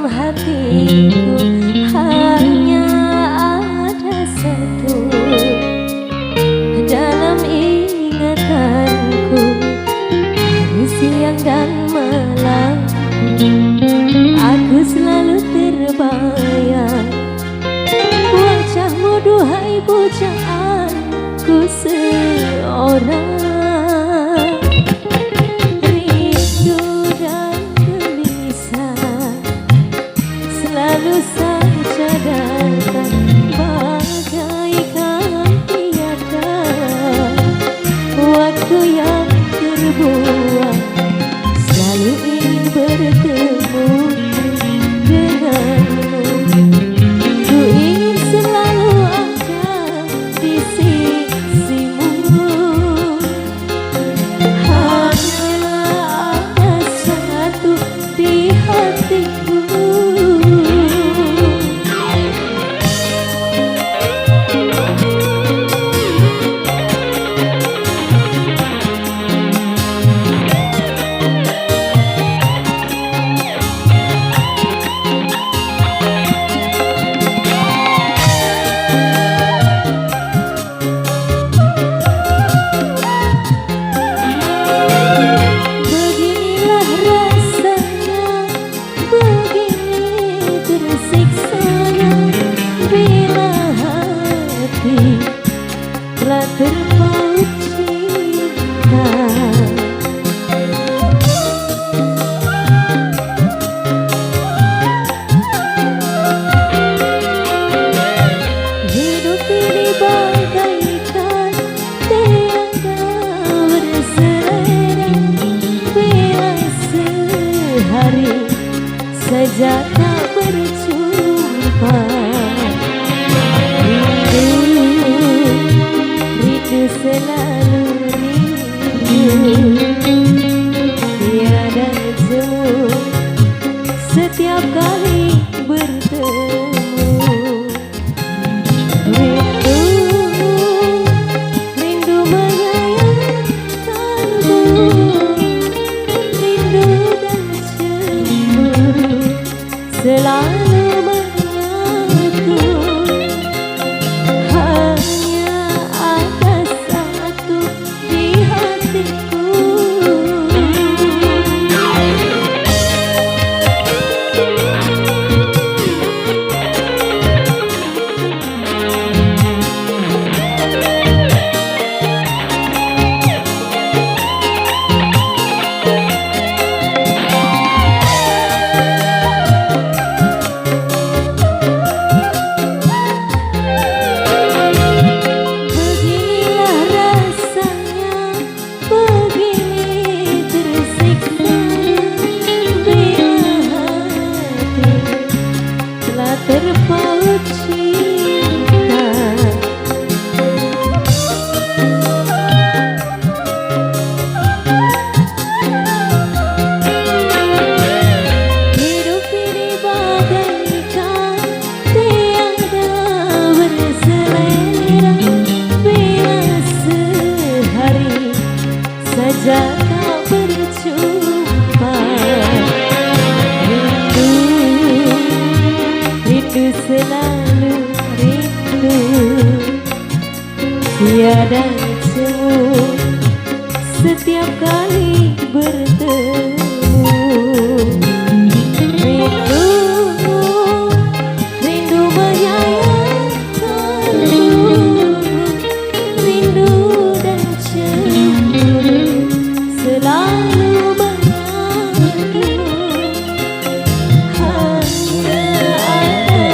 hatiku hanya ada satu dalam ingatanku hari siang dan malam. Aku selalu terbayang wajahmu, duhai pujaanku seorang. Selalu saja datang bagaikan tiada waktu yang terbuang. Selalu ingin bertemu denganmu. Ku ingin selalu ada di sisimu. Hanya ada satu di hatiku. Telah terpaut cinta, hidup ini bagaikan tiada berselera. Bila sehari saja tak berjumpa, selalu rindu tiada jemu setiap kali bertemu. Rindu menyayangkanmu, rindu dan cemburu selalu menyatu. Terpaut cinta, hidup ini bagaikan tiada berselera. Bila sehari saja tak berjumpa, selalu rindu tiada jemu setiap kali bertemu. Rindu menyayangkanmu, rindu dan cemburu selalu menyatu. Hanya ada